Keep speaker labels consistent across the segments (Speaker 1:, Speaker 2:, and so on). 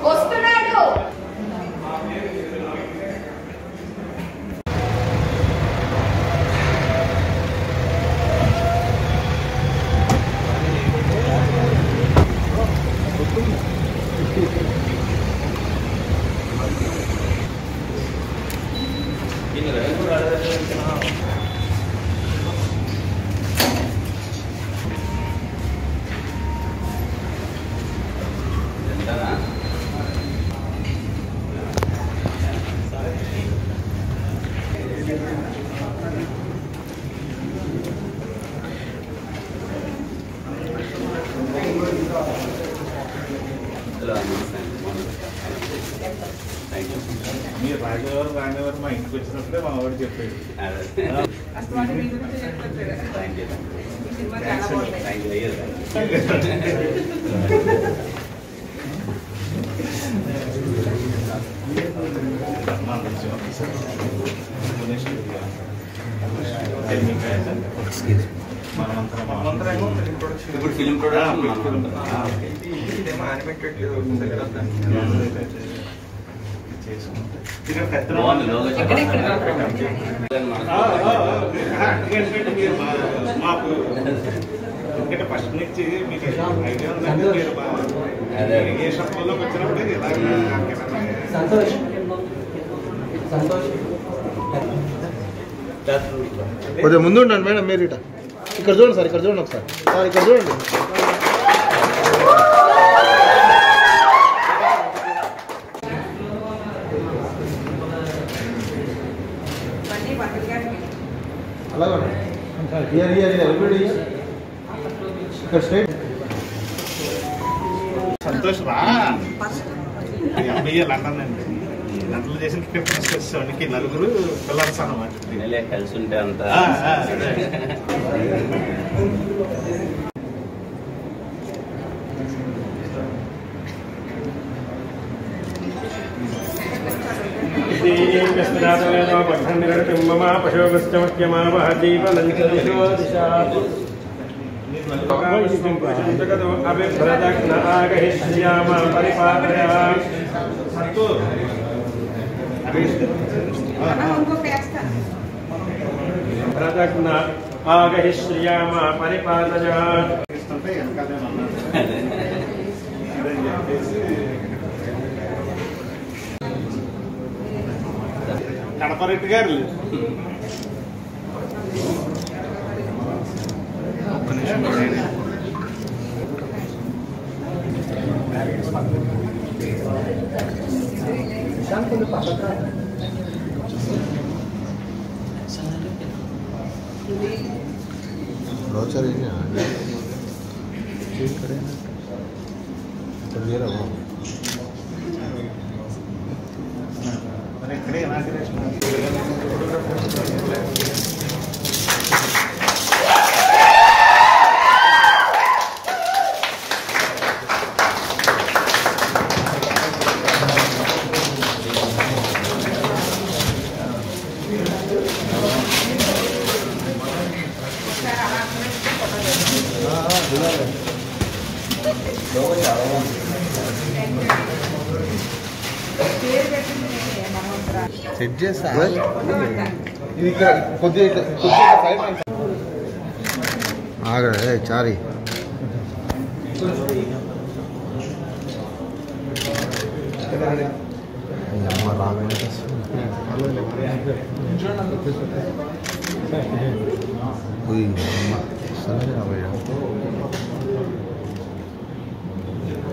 Speaker 1: వస్తున్నాడు.
Speaker 2: మీరు రాజేవారు రానివారు మా ఇంటికి వచ్చినప్పుడే మా వాడు చెప్పాడు.
Speaker 3: ఇప్పుడు ఫిల్మ్ ప్రొడక్షన్
Speaker 2: ఎందుకంటే ఫస్ట్ నుంచి మీకు ఐడియా ఉందంటే మీరు ఏ షాప్లోకి వచ్చినప్పుడే
Speaker 4: కొంచెం ముందు ఉండండి మేడం. మీరు ఇక్కడ చూడండి సార్, ఇక్కడ చూడండి ఒకసారి సార్, ఇక్కడ చూడండి. అలాగే ఇక్కడ స్ట్రైట్
Speaker 2: సంతోష్ రా. లండన్ అండి, లండన్లో చేసిన క్రికెట్ వచ్చేవాడికి నలుగురు పిల్లర్స్ అన్నమాట.
Speaker 3: కలిసి ఉంటే అంత
Speaker 5: ఆగహిష్యామ పరిపాలయ
Speaker 2: కడపరెడ్డి గారు ఒక్క నిమిషం
Speaker 4: బ్రోచర్
Speaker 2: ఇక్కడే ఇనాగ్రేషన్
Speaker 4: సెట్ చేస్తా. ఇది ఇక్కడ కొద్దిగా ఆగడే చారి అమ్మ రామాయణ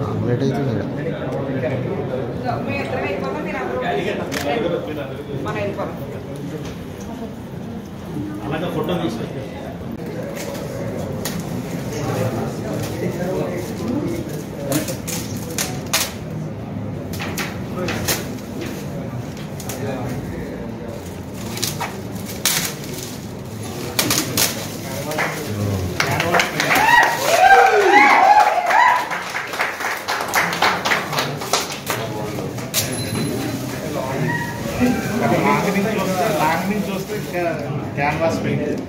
Speaker 4: ఆమ్లెట్ అయితే
Speaker 2: అలాగే ఫోటో తీసుకొచ్చి లాంగ్ నుంచి చూస్తే క్యాన్వాస్ పెయింట్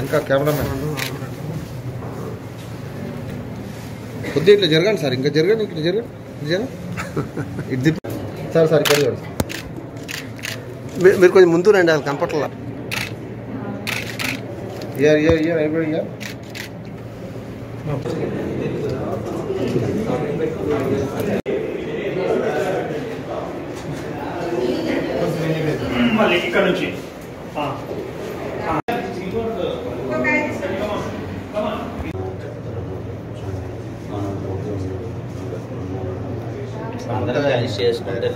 Speaker 4: ఇంకా కెమెరామెన్ కొద్దిగా ఇట్లా జరగండి సార్, ఇంకా జరగండి, ఇట్లా జరగండి, ఇది సార్ సార్ ఇక్కడ చూడండి.
Speaker 5: మీరు కొంచెం ముందు రండి, వాళ్ళు కంఫర్ట్లా.
Speaker 4: Year year year every year
Speaker 2: మళ్ళీ ఇక్కడ నుంచి
Speaker 3: అందరం కలిసి చేసుకుంటే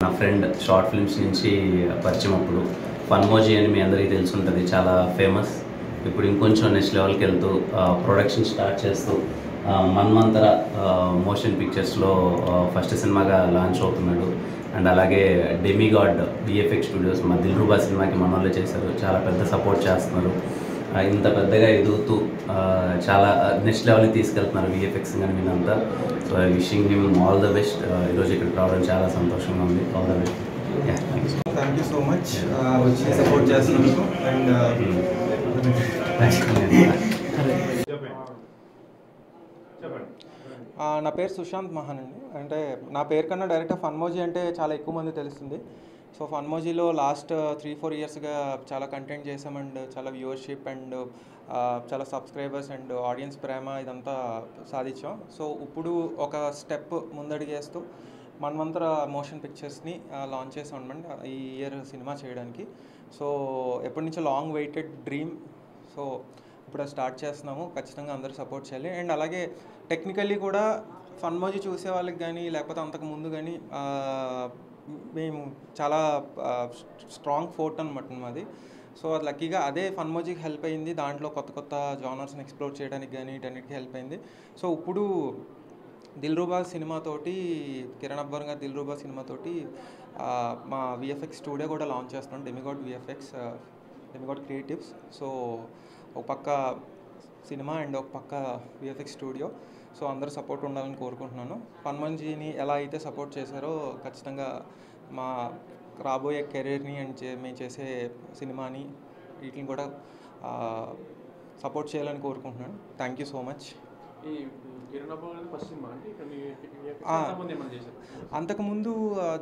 Speaker 3: నా ఫ్రెండ్ షార్ట్ ఫిల్మ్స్ నుంచి పరిచయం. అప్పుడు ఫన్మోజీ అని మీ అందరికీ తెలిసి ఉంటుంది, చాలా ఫేమస్. ఇప్పుడు ఇంకొంచెం నెక్స్ట్ లెవెల్కి వెళ్తూ ప్రొడక్షన్ స్టార్ట్ చేస్తూ మన్మంతర మోషన్ పిక్చర్స్లో ఫస్ట్ సినిమాగా లాంచ్ అవుతున్నాడు. అండ్ అలాగే డెమిగాడ్ విఎఫ్ఎక్స్ స్టూడియోస్ మా దిల్రుబా సినిమాకి మన వాళ్ళే చేశారు, చాలా పెద్ద సపోర్ట్ చేస్తున్నారు. ఇంత పెద్దగా ఎదుగుతూ చాలా నెక్స్ట్ లెవెల్కి తీసుకెళ్తున్నారు విఎఫ్ఎక్స్ కానీ మీరంతా. So I wishing him all the best. ఈరోజు ఇక్కడ రావడం చాలా సంతోషంగా ఉంది. All the best.
Speaker 6: Thank you so much వచ్చి సపోర్ట్ చేస్తున్నందుకు. అండ్ నా పేరు సుశాంత్ మహాన్ అండి. అంటే నా పేరు కన్నా డైరెక్ట్గా ఫన్మోజీ అంటే చాలా ఎక్కువ మంది తెలుస్తుంది. సో ఫన్మోజీలో లాస్ట్ 3-4 ఇయర్స్గా చాలా కంటెంట్ చేసాం అండ్ చాలా వ్యూవర్షిప్ అండ్ చాలా సబ్స్క్రైబర్స్ అండ్ ఆడియన్స్ ప్రేమ ఇదంతా సాధించాం. సో ఇప్పుడు ఒక స్టెప్ ముందడిగేస్తూ మన్మంతర మోషన్ పిక్చర్స్ని లాంచ్ చేసాం అనమాట ఈ ఇయర్ సినిమా చేయడానికి. సో ఎప్పటి నుంచో లాంగ్ వెయిటెడ్ డ్రీమ్. సో ఇప్పుడు స్టార్ట్ చేస్తున్నాము, ఖచ్చితంగా అందరూ సపోర్ట్ చేయాలి. అండ్ అలాగే టెక్నికల్లీ కూడా ఫన్మోజీ చూసే వాళ్ళకి కానీ లేకపోతే అంతకు ముందు కానీ మేము చాలా స్ట్రాంగ్ ఫోర్ట్ అనమాట మాది. సో అది లక్కీగా అదే ఫన్మోజీకి హెల్ప్ అయింది, దాంట్లో కొత్త కొత్త జానర్స్ని ఎక్స్ప్లోర్ చేయడానికి కానీ వీటన్నిటికీ హెల్ప్ అయింది. సో ఇప్పుడు దిల్రుబా సినిమాతోటి, కిరణ్ అబ్బర్ గారి దిల్రుబా సినిమాతోటి మా విఎఫ్ఎక్స్ స్టూడియో కూడా లాంచ్ చేస్తున్నాం, demigod VFX, demigod creatives. So ఒక పక్క సినిమా అండ్ ఒక పక్క విఎఫ్ఎక్స్ స్టూడియో. సో అందరూ సపోర్ట్ ఉండాలని కోరుకుంటున్నాను. ఫన్మోజీని ఎలా అయితే సపోర్ట్ చేశారో ఖచ్చితంగా మా రాబోయే కెరీర్ని అండ్ మేము చేసే సినిమాని వీటిని కూడా సపోర్ట్ చేయాలని కోరుకుంటున్నాను. Thank you so much. అంతకుముందు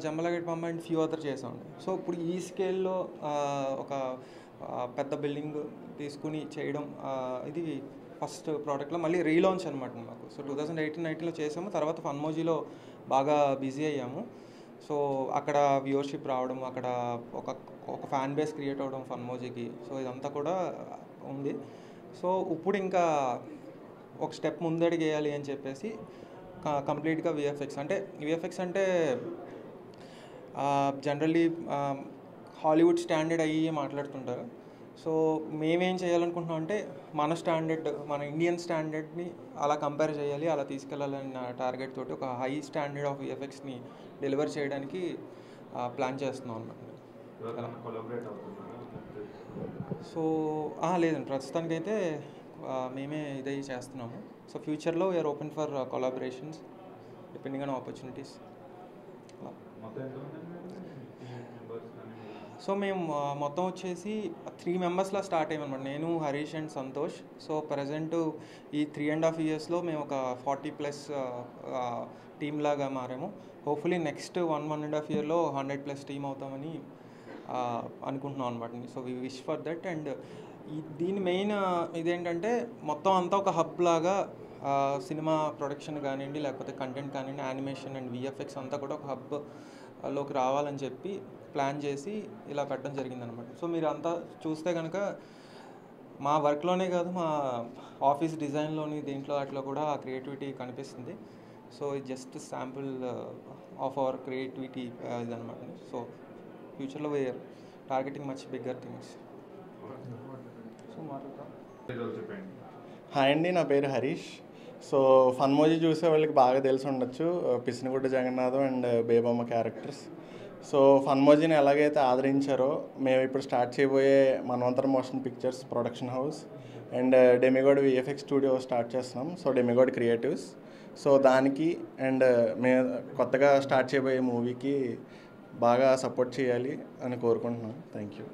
Speaker 6: జమ్మలగడ్డ బొమ్మ అండ్ ఫ్యూ అదర్ చేసామండి. సో ఇప్పుడు ఈ స్కేల్లో ఒక పెద్ద బిల్డింగ్ తీసుకుని చేయడం ఇది ఫస్ట్ ప్రోడక్ట్లో మళ్ళీ రీలాంచ్ అనమాట మాకు. సో 2018-19లో చేసాము, తర్వాత ఫన్మోజీలో బాగా బిజీ అయ్యాము. సో అక్కడ వ్యూవర్షిప్ రావడం, అక్కడ ఒక ఫ్యాన్ బేస్ క్రియేట్ అవ్వడం ఫన్మోజీకి. సో ఇదంతా కూడా ఉంది. సో ఇప్పుడు ఇంకా ఒక స్టెప్ ముందడికి వేయాలి అని చెప్పేసి కంప్లీట్గా విఎఫ్ఎక్స్ అంటే జనరల్లీ హాలీవుడ్ స్టాండర్డ్ అయ్యి మాట్లాడుతుంటారు. సో మేమేం చేయాలనుకుంటున్నాం అంటే మన స్టాండర్డ్, మన ఇండియన్ స్టాండర్డ్ని అలా కంపేర్ చేయాలి, అలా తీసుకెళ్ళాలన్న టార్గెట్ తోటి ఒక హై స్టాండర్డ్ ఆఫ్ విఎఫ్ఎక్స్ని డెలివర్ చేయడానికి ప్లాన్ చేస్తున్నాం అన్నమాట. సో లేదండి, ప్రస్తుతానికైతే మేమే ఇదే చేస్తున్నాము. సో ఫ్యూచర్లో we are open for collaborations depending on opportunities. So మేము మొత్తం వచ్చేసి 3 మెంబర్స్లా స్టార్ట్ అయ్యామన్నమాట, నేను, Harish and Santosh. So present ఈ 3.5 ఇయర్స్లో మేము ఒక 40+ టీమ్ లాగా మారాము. హోప్ఫుల్లీ నెక్స్ట్ 1.5 ఇయర్లో 100+ టీమ్ అవుతామని అనుకుంటున్నాం అనమాట. So we wish for that. And దీని మెయిన్ ఇదేంటంటే మొత్తం అంతా ఒక హబ్ లాగా సినిమా ప్రొడక్షన్ కానివ్వండి, లేకపోతే కంటెంట్ కానివ్వండి, యానిమేషన్ అండ్ విఎఫ్ఎక్స్ అంతా కూడా ఒక హబ్లోకి రావాలని చెప్పి ప్లాన్ చేసి ఇలా పెట్టడం జరిగిందనమాట. సో మీరు అంతా చూస్తే కనుక మా వర్క్లోనే కాదు, మా ఆఫీస్ డిజైన్లోని దీంట్లో అట్లా కూడా ఆ క్రియేటివిటీ కనిపిస్తుంది. సో ఇది just sample of our creativity ఇదనమాట. సో ఫ్యూచర్లో we are targeting much bigger things. So
Speaker 7: hi అండి, నా పేరు హరీష్. సో ఫన్మోజీ చూసే వాళ్ళకి బాగా తెలిసి ఉండొచ్చు, Pisinagudda Jagannatham and Bebamma characters. So ఫన్మోజీని ఎలాగైతే ఆదరించారో మేము ఇప్పుడు స్టార్ట్ చేయబోయే Manvantara motion pictures production house and Demigod VFX studio start చేస్తున్నాం. So Demigod creatives. సో దానికి అండ్ మేము కొత్తగా స్టార్ట్ చేయబోయే మూవీకి బాగా సపోర్ట్ చేయాలి అని కోరుకుంటున్నాం. Thank you.